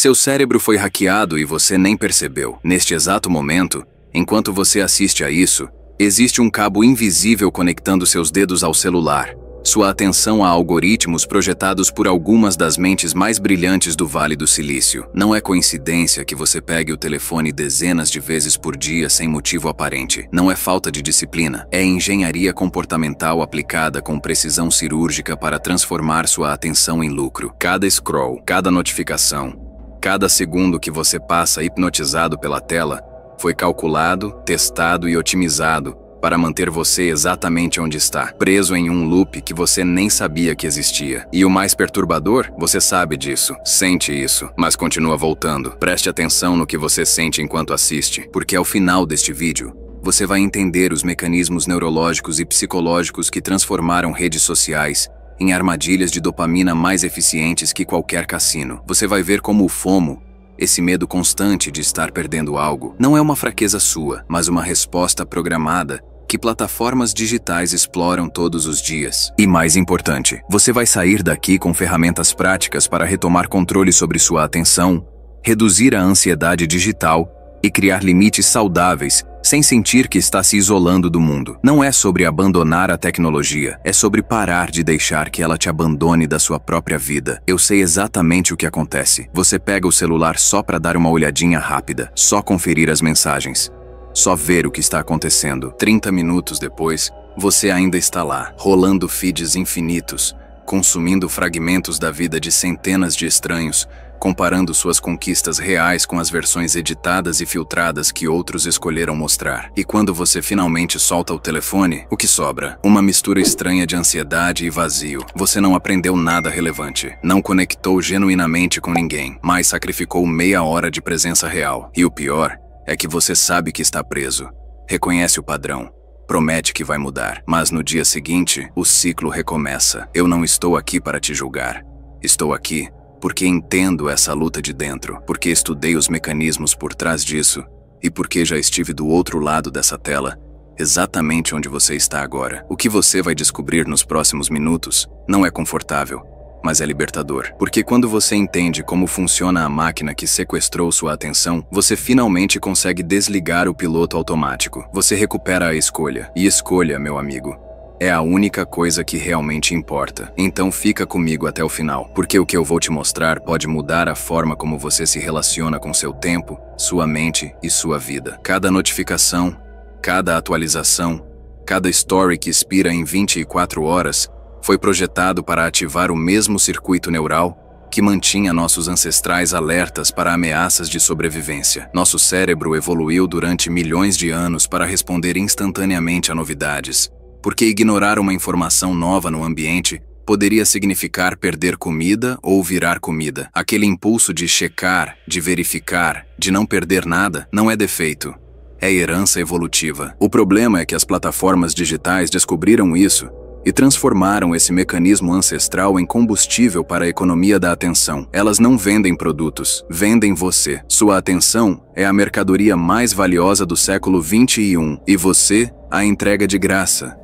Seu cérebro foi hackeado e você nem percebeu. Neste exato momento, enquanto você assiste a isso, existe um cabo invisível conectando seus dedos ao celular. Sua atenção a algoritmos projetados por algumas das mentes mais brilhantes do Vale do Silício. Não é coincidência que você pegue o telefone dezenas de vezes por dia sem motivo aparente. Não é falta de disciplina. É engenharia comportamental aplicada com precisão cirúrgica para transformar sua atenção em lucro. Cada scroll, cada notificação, cada segundo que você passa hipnotizado pela tela foi calculado, testado e otimizado para manter você exatamente onde está, preso em um loop que você nem sabia que existia. E o mais perturbador, você sabe disso, sente isso, mas continua voltando. Preste atenção no que você sente enquanto assiste, porque ao final deste vídeo, você vai entender os mecanismos neurológicos e psicológicos que transformaram redes sociais em armadilhas de dopamina mais eficientes que qualquer cassino. Você vai ver como o FOMO, esse medo constante de estar perdendo algo, não é uma fraqueza sua, mas uma resposta programada que plataformas digitais exploram todos os dias. E mais importante, você vai sair daqui com ferramentas práticas para retomar controle sobre sua atenção, reduzir a ansiedade digital e criar limites saudáveis sem sentir que está se isolando do mundo. Não é sobre abandonar a tecnologia, é sobre parar de deixar que ela te abandone da sua própria vida. Eu sei exatamente o que acontece. Você pega o celular só para dar uma olhadinha rápida, só conferir as mensagens, só ver o que está acontecendo. 30 minutos depois, você ainda está lá, rolando feeds infinitos, consumindo fragmentos da vida de centenas de estranhos, comparando suas conquistas reais com as versões editadas e filtradas que outros escolheram mostrar. E quando você finalmente solta o telefone, o que sobra? Uma mistura estranha de ansiedade e vazio. Você não aprendeu nada relevante, não conectou genuinamente com ninguém, mas sacrificou meia hora de presença real. E o pior é que você sabe que está preso, reconhece o padrão, promete que vai mudar, mas no dia seguinte, o ciclo recomeça. Eu não estou aqui para te julgar. Estou aqui porque entendo essa luta de dentro, porque estudei os mecanismos por trás disso e porque já estive do outro lado dessa tela, exatamente onde você está agora. O que você vai descobrir nos próximos minutos não é confortável, mas é libertador. Porque quando você entende como funciona a máquina que sequestrou sua atenção, você finalmente consegue desligar o piloto automático. Você recupera a escolha. E escolha, meu amigo, é a única coisa que realmente importa. Então fica comigo até o final, porque o que eu vou te mostrar pode mudar a forma como você se relaciona com seu tempo, sua mente e sua vida. Cada notificação, cada atualização, cada story que expira em 24 horas foi projetado para ativar o mesmo circuito neural que mantinha nossos ancestrais alertas para ameaças de sobrevivência. Nosso cérebro evoluiu durante milhões de anos para responder instantaneamente a novidades, porque ignorar uma informação nova no ambiente poderia significar perder comida ou virar comida. Aquele impulso de checar, de verificar, de não perder nada, não é defeito, é herança evolutiva. O problema é que as plataformas digitais descobriram isso e transformaram esse mecanismo ancestral em combustível para a economia da atenção. Elas não vendem produtos, vendem você. Sua atenção é a mercadoria mais valiosa do século 21 e você a entrega de graça,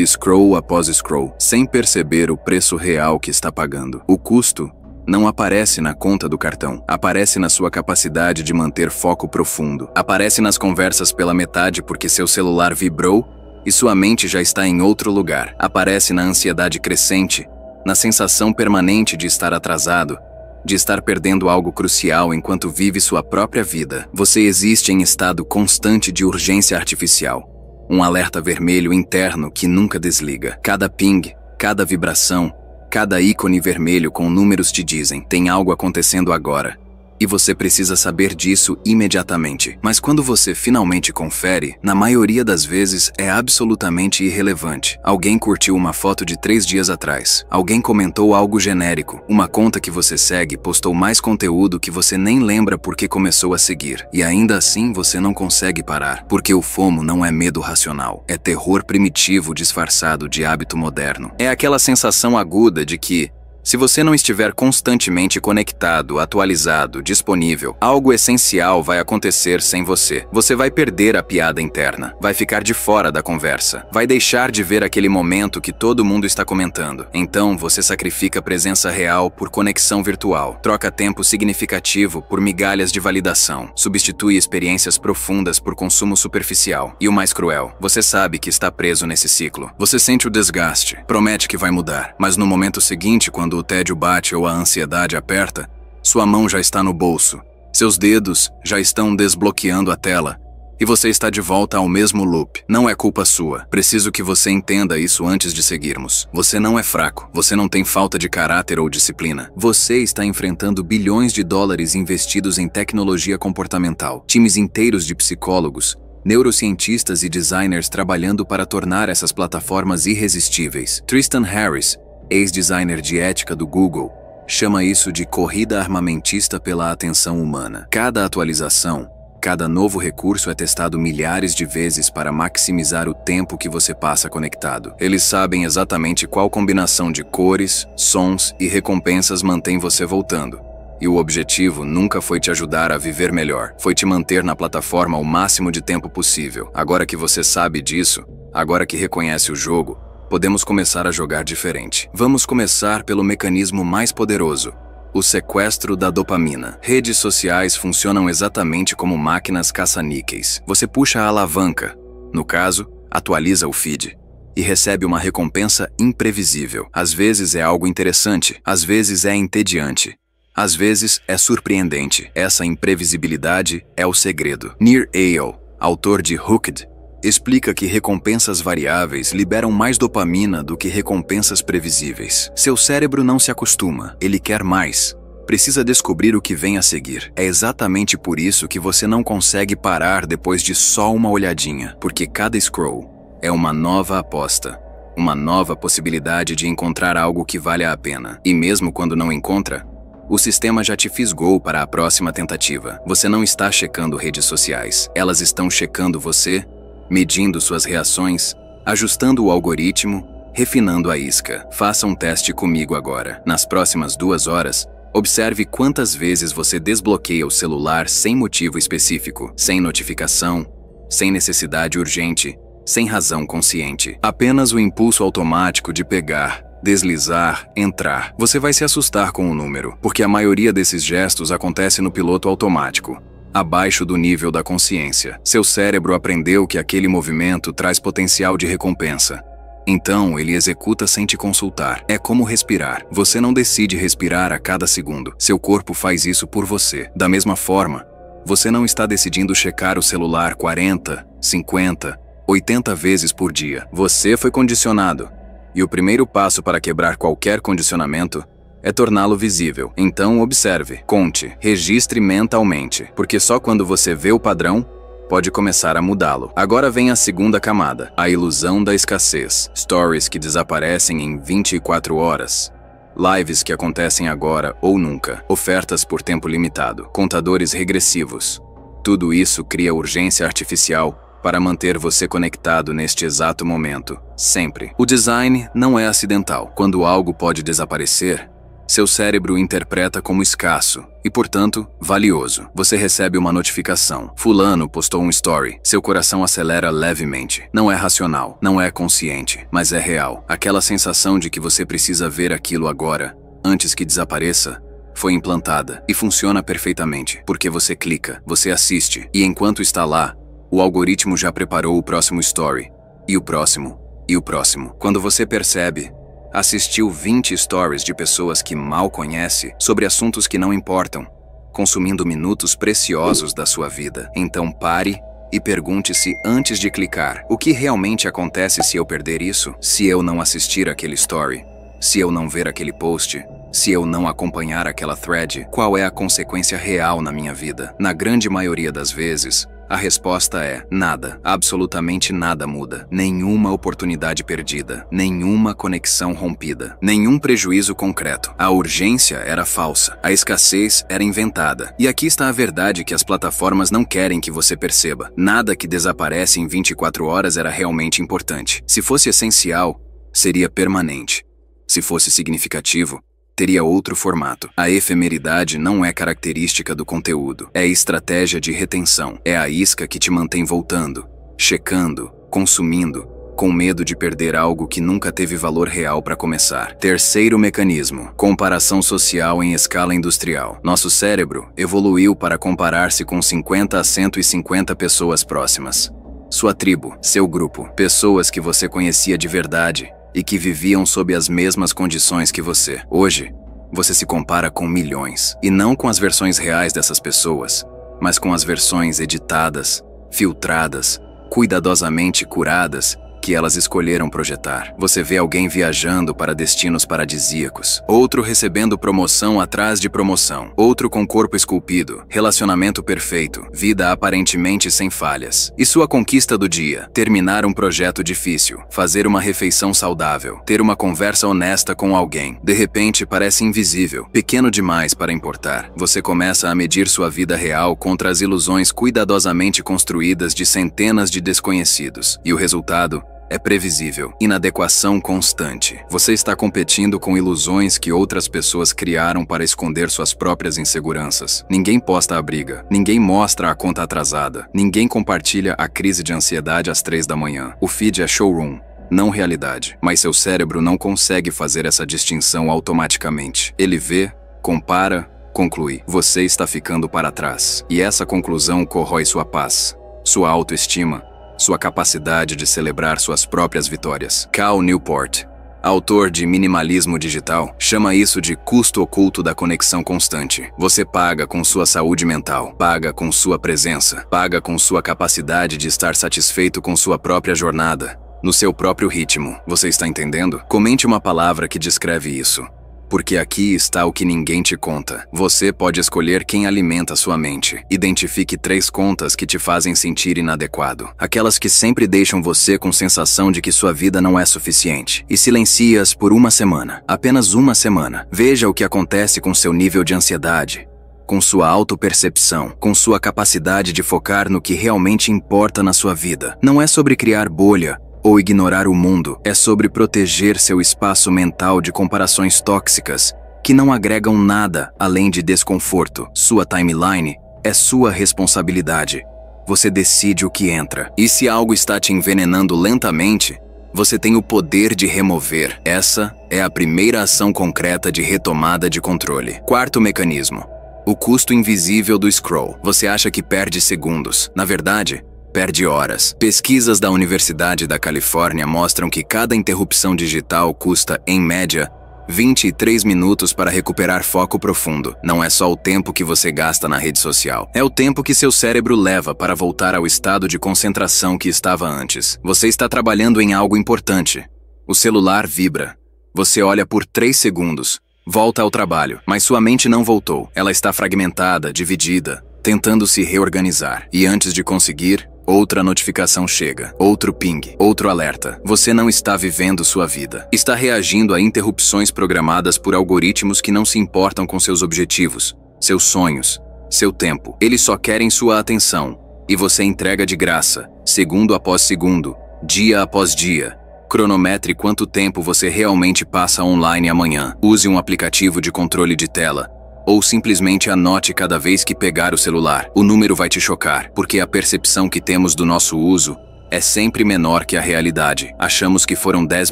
scroll após scroll, sem perceber o preço real que está pagando. O custo não aparece na conta do cartão, aparece na sua capacidade de manter foco profundo. Aparece nas conversas pela metade porque seu celular vibrou e sua mente já está em outro lugar. Aparece na ansiedade crescente, na sensação permanente de estar atrasado, de estar perdendo algo crucial enquanto vive sua própria vida. Você existe em estado constante de urgência artificial. Um alerta vermelho interno que nunca desliga. Cada ping, cada vibração, cada ícone vermelho com números te dizem: tem algo acontecendo agora. E você precisa saber disso imediatamente. Mas quando você finalmente confere, na maioria das vezes é absolutamente irrelevante. Alguém curtiu uma foto de 3 dias atrás. Alguém comentou algo genérico. Uma conta que você segue postou mais conteúdo que você nem lembra porque começou a seguir. E ainda assim você não consegue parar. Porque o FOMO não é medo racional. É terror primitivo disfarçado de hábito moderno. É aquela sensação aguda de que Se você não estiver constantemente conectado, atualizado, disponível, algo essencial vai acontecer sem você. Você vai perder a piada interna, vai ficar de fora da conversa, vai deixar de ver aquele momento que todo mundo está comentando. Então, você sacrifica presença real por conexão virtual, troca tempo significativo por migalhas de validação, substitui experiências profundas por consumo superficial. E o mais cruel, você sabe que está preso nesse ciclo. Você sente o desgaste, promete que vai mudar, mas no momento seguinte, quando o tédio bate ou a ansiedade aperta, sua mão já está no bolso, seus dedos já estão desbloqueando a tela e você está de volta ao mesmo loop. Não é culpa sua. Preciso que você entenda isso antes de seguirmos. Você não é fraco, você não tem falta de caráter ou disciplina. Você está enfrentando bilhões de dólares investidos em tecnologia comportamental, times inteiros de psicólogos, neurocientistas e designers trabalhando para tornar essas plataformas irresistíveis. Tristan Harris, ex-designer de ética do Google, chama isso de corrida armamentista pela atenção humana. Cada atualização, cada novo recurso é testado milhares de vezes para maximizar o tempo que você passa conectado. Eles sabem exatamente qual combinação de cores, sons e recompensas mantém você voltando. E o objetivo nunca foi te ajudar a viver melhor, foi te manter na plataforma o máximo de tempo possível. Agora que você sabe disso, agora que reconhece o jogo, podemos começar a jogar diferente. Vamos começar pelo mecanismo mais poderoso: o sequestro da dopamina. Redes sociais funcionam exatamente como máquinas caça-níqueis. Você puxa a alavanca, no caso, atualiza o feed, e recebe uma recompensa imprevisível. Às vezes é algo interessante, às vezes é entediante, às vezes é surpreendente. Essa imprevisibilidade é o segredo. Nir Eyal, autor de Hooked, explica que recompensas variáveis liberam mais dopamina do que recompensas previsíveis. Seu cérebro não se acostuma, ele quer mais. Precisa descobrir o que vem a seguir. É exatamente por isso que você não consegue parar depois de só uma olhadinha, porque cada scroll é uma nova aposta, uma nova possibilidade de encontrar algo que valha a pena. E mesmo quando não encontra, o sistema já te fisgou para a próxima tentativa. Você não está checando redes sociais, elas estão checando você, medindo suas reações, ajustando o algoritmo, refinando a isca. Faça um teste comigo agora. Nas próximas 2 horas, observe quantas vezes você desbloqueia o celular sem motivo específico, sem notificação, sem necessidade urgente, sem razão consciente. Apenas o impulso automático de pegar, deslizar, entrar. Você vai se assustar com o número, porque a maioria desses gestos acontece no piloto automático, abaixo do nível da consciência. Seu cérebro aprendeu que aquele movimento traz potencial de recompensa. Então, ele executa sem te consultar. É como respirar. Você não decide respirar a cada segundo. Seu corpo faz isso por você. Da mesma forma, você não está decidindo checar o celular 40, 50, 80 vezes por dia. Você foi condicionado. E o primeiro passo para quebrar qualquer condicionamento é torná-lo visível. Então observe, conte, registre mentalmente, porque só quando você vê o padrão, pode começar a mudá-lo. Agora vem a segunda camada, a ilusão da escassez. Stories que desaparecem em 24 horas. Lives que acontecem agora ou nunca. Ofertas por tempo limitado. Contadores regressivos. Tudo isso cria urgência artificial para manter você conectado neste exato momento, sempre. O design não é acidental. Quando algo pode desaparecer, seu cérebro interpreta como escasso e, portanto, valioso. Você recebe uma notificação. Fulano postou um story. Seu coração acelera levemente. Não é racional, não é consciente, mas é real. Aquela sensação de que você precisa ver aquilo agora, antes que desapareça, foi implantada e funciona perfeitamente, porque você clica, você assiste, e enquanto está lá, o algoritmo já preparou o próximo story, e o próximo, e o próximo. Quando você percebe, assistiu 20 stories de pessoas que mal conhece sobre assuntos que não importam, consumindo minutos preciosos da sua vida. Então pare e pergunte-se antes de clicar: o que realmente acontece se eu perder isso? Se eu não assistir aquele story? Se eu não ver aquele post? Se eu não acompanhar aquela thread? Qual é a consequência real na minha vida? Na grande maioria das vezes, a resposta é nada. Absolutamente nada muda. Nenhuma oportunidade perdida. Nenhuma conexão rompida. Nenhum prejuízo concreto. A urgência era falsa. A escassez era inventada. E aqui está a verdade que as plataformas não querem que você perceba. Nada que desaparece em 24 horas era realmente importante. Se fosse essencial, seria permanente. Se fosse significativo, teria outro formato. A efemeridade não é característica do conteúdo, é estratégia de retenção. É a isca que te mantém voltando, checando, consumindo, com medo de perder algo que nunca teve valor real para começar. Terceiro mecanismo: comparação social em escala industrial. Nosso cérebro evoluiu para comparar-se com 50 a 150 pessoas próximas. Sua tribo, seu grupo, pessoas que você conhecia de verdade e que viviam sob as mesmas condições que você. Hoje, você se compara com milhões, e não com as versões reais dessas pessoas, mas com as versões editadas, filtradas, cuidadosamente curadas, que elas escolheram projetar. Você vê alguém viajando para destinos paradisíacos, outro recebendo promoção atrás de promoção, outro com corpo esculpido, relacionamento perfeito, vida aparentemente sem falhas. E sua conquista do dia: terminar um projeto difícil, fazer uma refeição saudável, ter uma conversa honesta com alguém. De repente parece invisível, pequeno demais para importar. Você começa a medir sua vida real contra as ilusões cuidadosamente construídas de centenas de desconhecidos. E o resultado é previsível, inadequação constante. Você está competindo com ilusões que outras pessoas criaram para esconder suas próprias inseguranças. Ninguém posta a briga, ninguém mostra a conta atrasada, ninguém compartilha a crise de ansiedade às 3 da manhã. O feed é showroom, não realidade. Mas seu cérebro não consegue fazer essa distinção automaticamente. Ele vê, compara, conclui. Você está ficando para trás. E essa conclusão corrói sua paz, sua autoestima, sua capacidade de celebrar suas próprias vitórias. Cal Newport, autor de Minimalismo Digital, chama isso de custo oculto da conexão constante. Você paga com sua saúde mental, paga com sua presença, paga com sua capacidade de estar satisfeito com sua própria jornada, no seu próprio ritmo. Você está entendendo? Comente uma palavra que descreve isso. Porque aqui está o que ninguém te conta. Você pode escolher quem alimenta sua mente. Identifique 3 contas que te fazem sentir inadequado. Aquelas que sempre deixam você com sensação de que sua vida não é suficiente. E silencie-as por uma semana. Apenas uma semana. Veja o que acontece com seu nível de ansiedade, com sua autopercepção, com sua capacidade de focar no que realmente importa na sua vida. Não é sobre criar bolha ou ignorar o mundo, é sobre proteger seu espaço mental de comparações tóxicas que não agregam nada além de desconforto. Sua timeline é sua responsabilidade. Você decide o que entra. E se algo está te envenenando lentamente, você tem o poder de remover. Essa é a primeira ação concreta de retomada de controle. Quarto mecanismo: o custo invisível do scroll. Você acha que perde segundos. Na verdade, perde horas. Pesquisas da Universidade da Califórnia mostram que cada interrupção digital custa, em média, 23 minutos para recuperar foco profundo. Não é só o tempo que você gasta na rede social. É o tempo que seu cérebro leva para voltar ao estado de concentração que estava antes. Você está trabalhando em algo importante. O celular vibra. Você olha por 3 segundos. Volta ao trabalho. Mas sua mente não voltou. Ela está fragmentada, dividida, tentando se reorganizar. E antes de conseguir, outra notificação chega, outro ping, outro alerta. Você não está vivendo sua vida. Está reagindo a interrupções programadas por algoritmos que não se importam com seus objetivos, seus sonhos, seu tempo. Eles só querem sua atenção. E você entrega de graça, segundo após segundo, dia após dia. Cronometre quanto tempo você realmente passa online amanhã. Use um aplicativo de controle de tela. Ou simplesmente anote cada vez que pegar o celular. O número vai te chocar, porque a percepção que temos do nosso uso é sempre menor que a realidade. Achamos que foram 10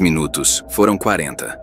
minutos, foram 40.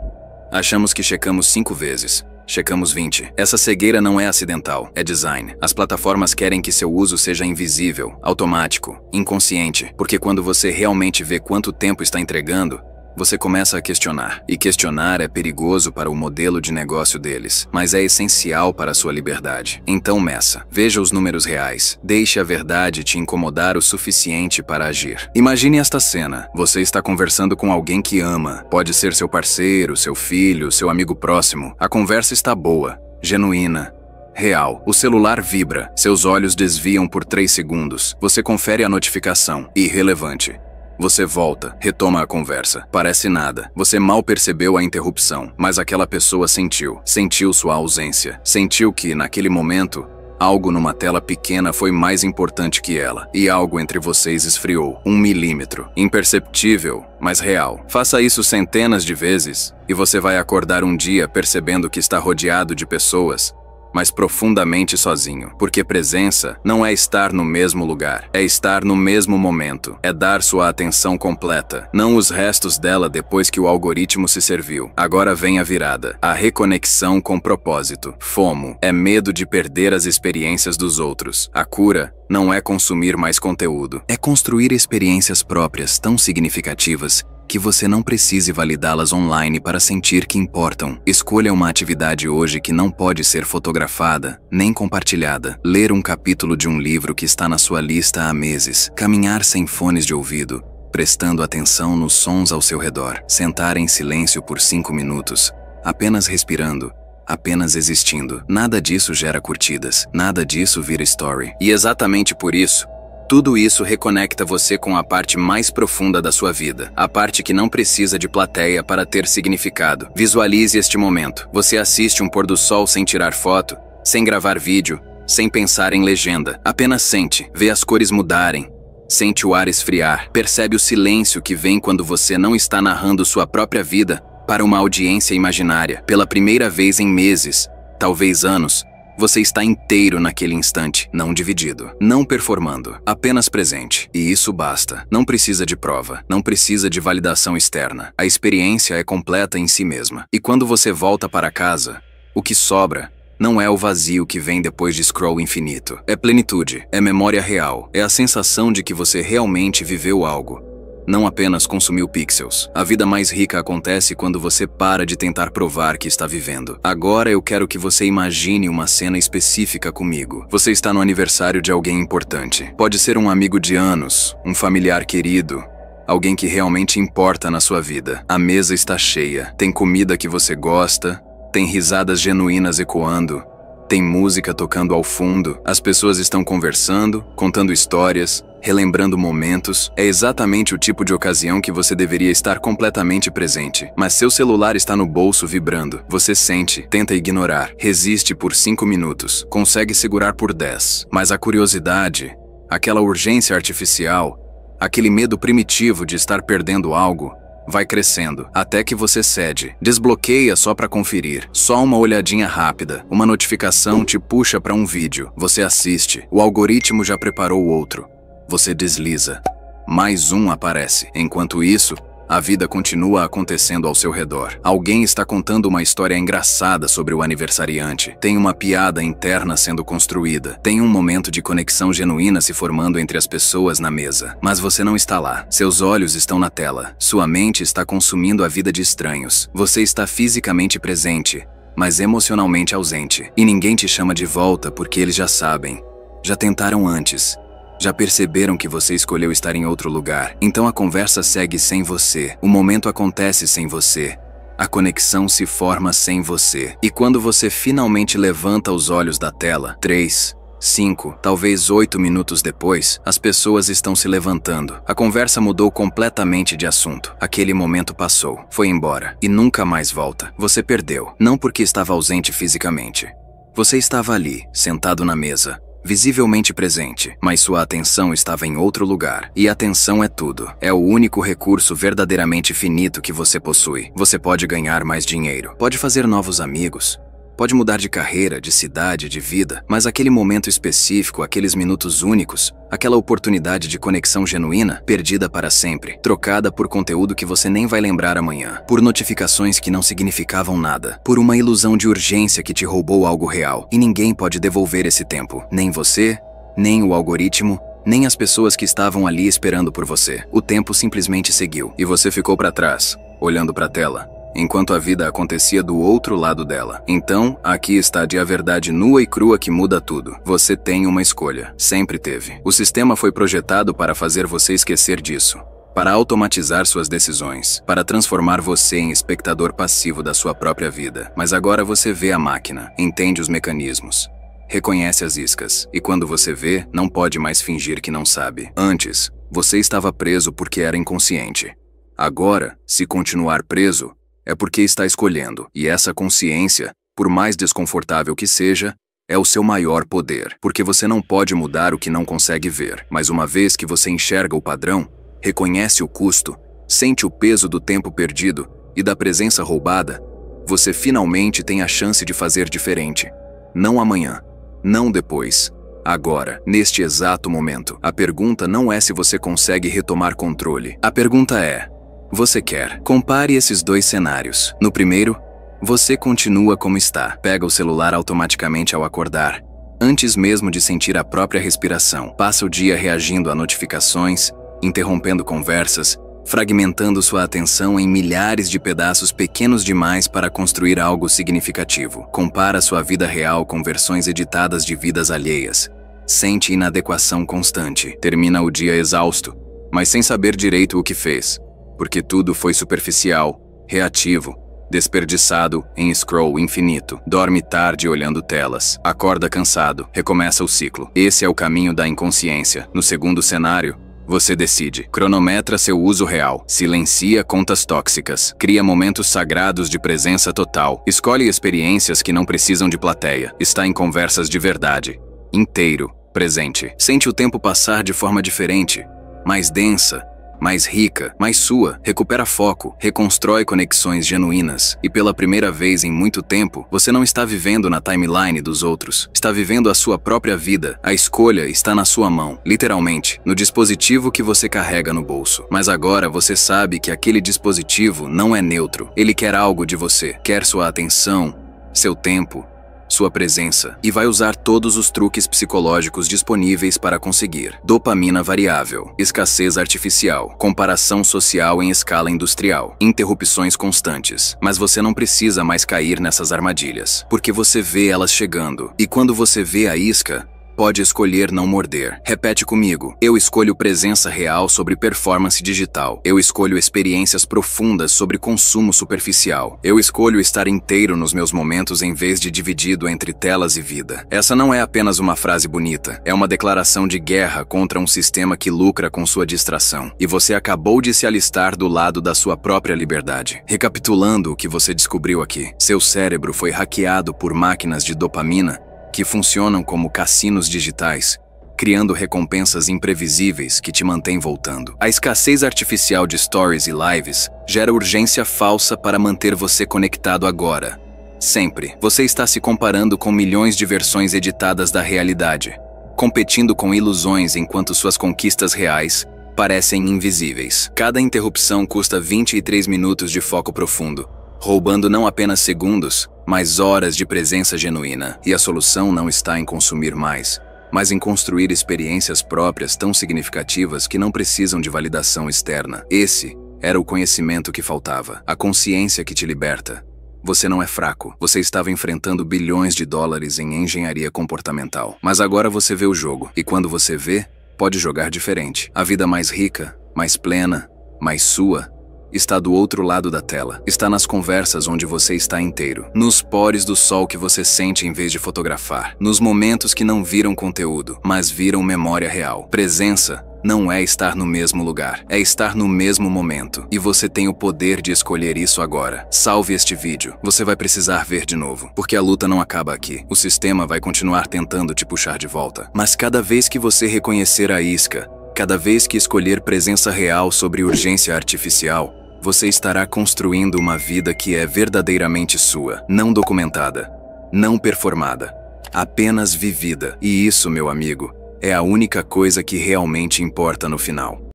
Achamos que checamos 5 vezes, checamos 20. Essa cegueira não é acidental, é design. As plataformas querem que seu uso seja invisível, automático, inconsciente, porque quando você realmente vê quanto tempo está entregando, você começa a questionar. E questionar é perigoso para o modelo de negócio deles, mas é essencial para a sua liberdade. Então meça. Veja os números reais. Deixe a verdade te incomodar o suficiente para agir. Imagine esta cena. Você está conversando com alguém que ama. Pode ser seu parceiro, seu filho, seu amigo próximo. A conversa está boa, genuína, real. O celular vibra. Seus olhos desviam por 3 segundos. Você confere a notificação. Irrelevante. Você volta, retoma a conversa. Parece nada. Você mal percebeu a interrupção, mas aquela pessoa sentiu. Sentiu sua ausência. Sentiu que, naquele momento, Algo numa tela pequena foi mais importante que ela, e algo entre vocês esfriou. 1 milímetro. Imperceptível, mas real. Faça isso centenas de vezes, e você vai acordar um dia percebendo que está rodeado de pessoas, mas profundamente sozinho. Porque presença não é estar no mesmo lugar, é estar no mesmo momento, é dar sua atenção completa, não os restos dela depois que o algoritmo se serviu. Agora vem a virada, a reconexão com propósito. FOMO é medo de perder as experiências dos outros. A cura não é consumir mais conteúdo, é construir experiências próprias tão significativas que você não precise validá-las online para sentir que importam. Escolha uma atividade hoje que não pode ser fotografada, nem compartilhada. Ler um capítulo de um livro que está na sua lista há meses. Caminhar sem fones de ouvido, prestando atenção nos sons ao seu redor. Sentar em silêncio por 5 minutos, apenas respirando, apenas existindo. Nada disso gera curtidas, nada disso vira story. E exatamente por isso, tudo isso reconecta você com a parte mais profunda da sua vida, a parte que não precisa de plateia para ter significado. Visualize este momento. Você assiste um pôr do sol sem tirar foto, sem gravar vídeo, sem pensar em legenda. Apenas sente, vê as cores mudarem, sente o ar esfriar, percebe o silêncio que vem quando você não está narrando sua própria vida para uma audiência imaginária. Pela primeira vez em meses, talvez anos, você está inteiro naquele instante, não dividido, não performando, apenas presente. E isso basta. Não precisa de prova, não precisa de validação externa. A experiência é completa em si mesma. E quando você volta para casa, o que sobra não é o vazio que vem depois de scroll infinito. É plenitude, é memória real, é a sensação de que você realmente viveu algo, não apenas consumiu pixels. A vida mais rica acontece quando você para de tentar provar que está vivendo. Agora eu quero que você imagine uma cena específica comigo. Você está no aniversário de alguém importante. Pode ser um amigo de anos, um familiar querido, alguém que realmente importa na sua vida. A mesa está cheia, tem comida que você gosta, tem risadas genuínas ecoando, tem música tocando ao fundo, as pessoas estão conversando, contando histórias, relembrando momentos. É exatamente o tipo de ocasião que você deveria estar completamente presente. Mas seu celular está no bolso vibrando. Você sente, tenta ignorar, resiste por 5 minutos, consegue segurar por 10. Mas a curiosidade, aquela urgência artificial, aquele medo primitivo de estar perdendo algo, vai crescendo, até que você cede. Desbloqueia só para conferir. Só uma olhadinha rápida. Uma notificação te puxa para um vídeo. Você assiste. O algoritmo já preparou outro. Você desliza. Mais um aparece. Enquanto isso, a vida continua acontecendo ao seu redor. Alguém está contando uma história engraçada sobre o aniversariante. Tem uma piada interna sendo construída. Tem um momento de conexão genuína se formando entre as pessoas na mesa. Mas você não está lá. Seus olhos estão na tela. Sua mente está consumindo a vida de estranhos. Você está fisicamente presente, mas emocionalmente ausente. E ninguém te chama de volta porque eles já sabem. Já tentaram antes. Já perceberam que você escolheu estar em outro lugar. Então a conversa segue sem você. O momento acontece sem você. A conexão se forma sem você. E quando você finalmente levanta os olhos da tela, 3, 5, talvez 8 minutos depois, as pessoas estão se levantando. A conversa mudou completamente de assunto. Aquele momento passou, foi embora e nunca mais volta. Você perdeu, não porque estava ausente fisicamente. Você estava ali, sentado na mesa, visivelmente presente, mas sua atenção estava em outro lugar. E atenção é tudo. É o único recurso verdadeiramente finito que você possui. Você pode ganhar mais dinheiro, pode fazer novos amigos, pode mudar de carreira, de cidade, de vida, mas aquele momento específico, aqueles minutos únicos, aquela oportunidade de conexão genuína, perdida para sempre, trocada por conteúdo que você nem vai lembrar amanhã, por notificações que não significavam nada, por uma ilusão de urgência que te roubou algo real. E ninguém pode devolver esse tempo, nem você, nem o algoritmo, nem as pessoas que estavam ali esperando por você. O tempo simplesmente seguiu, e você ficou para trás, olhando para a tela, enquanto a vida acontecia do outro lado dela. Então, aqui está a verdade nua e crua que muda tudo. Você tem uma escolha. Sempre teve. O sistema foi projetado para fazer você esquecer disso, para automatizar suas decisões, para transformar você em espectador passivo da sua própria vida. Mas agora você vê a máquina, entende os mecanismos, reconhece as iscas, e quando você vê, não pode mais fingir que não sabe. Antes, você estava preso porque era inconsciente. Agora, se continuar preso, é porque está escolhendo, e essa consciência, por mais desconfortável que seja, é o seu maior poder, porque você não pode mudar o que não consegue ver. Mas uma vez que você enxerga o padrão, reconhece o custo, sente o peso do tempo perdido e da presença roubada, você finalmente tem a chance de fazer diferente. Não amanhã, não depois, agora, neste exato momento. A pergunta não é se você consegue retomar controle. A pergunta é: você quer? Compare esses dois cenários. No primeiro, você continua como está. Pega o celular automaticamente ao acordar, antes mesmo de sentir a própria respiração. Passa o dia reagindo a notificações, interrompendo conversas, fragmentando sua atenção em milhares de pedaços pequenos demais para construir algo significativo. Compara sua vida real com versões editadas de vidas alheias. Sente inadequação constante. Termina o dia exausto, mas sem saber direito o que fez, porque tudo foi superficial, reativo, desperdiçado em scroll infinito. Dorme tarde olhando telas. Acorda cansado. Recomeça o ciclo. Esse é o caminho da inconsciência. No segundo cenário, você decide. Cronometra seu uso real. Silencia contas tóxicas. Cria momentos sagrados de presença total. Escolhe experiências que não precisam de plateia. Está em conversas de verdade. Inteiro. Presente. Sente o tempo passar de forma diferente. Mais densa. Mais rica, mais sua. Recupera foco, reconstrói conexões genuínas. E pela primeira vez em muito tempo, você não está vivendo na timeline dos outros. Está vivendo a sua própria vida. A escolha está na sua mão, literalmente, no dispositivo que você carrega no bolso. Mas agora você sabe que aquele dispositivo não é neutro. Ele quer algo de você. Quer sua atenção, seu tempo, sua presença, e vai usar todos os truques psicológicos disponíveis para conseguir. Dopamina variável, escassez artificial, comparação social em escala industrial, interrupções constantes. Mas você não precisa mais cair nessas armadilhas, porque você vê elas chegando. E quando você vê a isca, pode escolher não morder. Repete comigo. Eu escolho presença real sobre performance digital. Eu escolho experiências profundas sobre consumo superficial. Eu escolho estar inteiro nos meus momentos em vez de dividido entre telas e vida. Essa não é apenas uma frase bonita. É uma declaração de guerra contra um sistema que lucra com sua distração. E você acabou de se alistar do lado da sua própria liberdade. Recapitulando o que você descobriu aqui. Seu cérebro foi hackeado por máquinas de dopamina que funcionam como cassinos digitais, criando recompensas imprevisíveis que te mantêm voltando. A escassez artificial de stories e lives gera urgência falsa para manter você conectado agora. Sempre. Você está se comparando com milhões de versões editadas da realidade, competindo com ilusões enquanto suas conquistas reais parecem invisíveis. Cada interrupção custa 23 minutos de foco profundo, roubando não apenas segundos, mas horas de presença genuína. E a solução não está em consumir mais, mas em construir experiências próprias tão significativas que não precisam de validação externa. Esse era o conhecimento que faltava, a consciência que te liberta. Você não é fraco, você estava enfrentando bilhões de dólares em engenharia comportamental. Mas agora você vê o jogo, e quando você vê, pode jogar diferente. A vida mais rica, mais plena, mais sua, está do outro lado da tela. Está nas conversas onde você está inteiro. Nos pores do sol que você sente em vez de fotografar. Nos momentos que não viram conteúdo, mas viram memória real. Presença não é estar no mesmo lugar. É estar no mesmo momento. E você tem o poder de escolher isso agora. Salve este vídeo. Você vai precisar ver de novo. Porque a luta não acaba aqui. O sistema vai continuar tentando te puxar de volta. Mas cada vez que você reconhecer a isca, cada vez que escolher presença real sobre urgência artificial, você estará construindo uma vida que é verdadeiramente sua, não documentada, não performada, apenas vivida. E isso, meu amigo, é a única coisa que realmente importa no final.